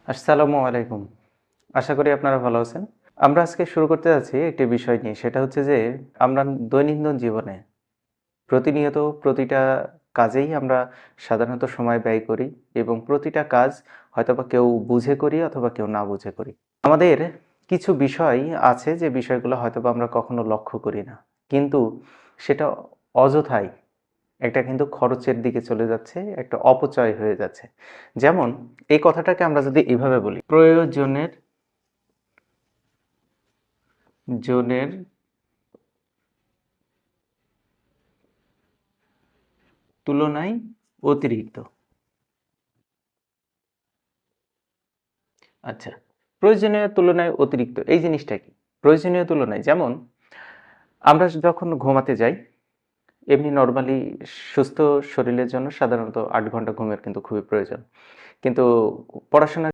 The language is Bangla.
আসসালামু আলাইকুম। আশা করি আপনারা ভালো আছেন। আমরা আজকে শুরু করতে যাচ্ছি একটি বিষয় নিয়ে। সেটা হচ্ছে যে আমরা দৈনন্দিন জীবনে প্রতিনিয়ত প্রতিটা কাজেই আমরা সাধারণত সময় ব্যয় করি এবং প্রতিটা কাজ হয়তোবা কেউ বুঝে করি অথবা কেউ না বুঝে করি। আমাদের কিছু বিষয় আছে যে বিষয়গুলো হয়তোবা আমরা কখনো লক্ষ্য করি না। কিন্তু সেটা অযথাই একটা কিন্তু খরচের দিকে চলে যাচ্ছে, একটা অপচয় হয়ে যাচ্ছে। যেমন এই কথাটাকে আমরা যদি এভাবে বলি, প্রয়োজনের জনের তুলনায় অতিরিক্ত। আচ্ছা, প্রয়োজনীয় তুলনায় অতিরিক্ত এই জিনিসটা কি? প্রয়োজনীয় তুলনায় যেমন আমরা যখন ঘুমাতে যাই, এমনি নরমালি সুস্থ শরীরের জন্য সাধারণত ৮ ঘন্টা ঘুমের কিন্তু খুবই প্রয়োজন। কিন্তু পড়াশোনার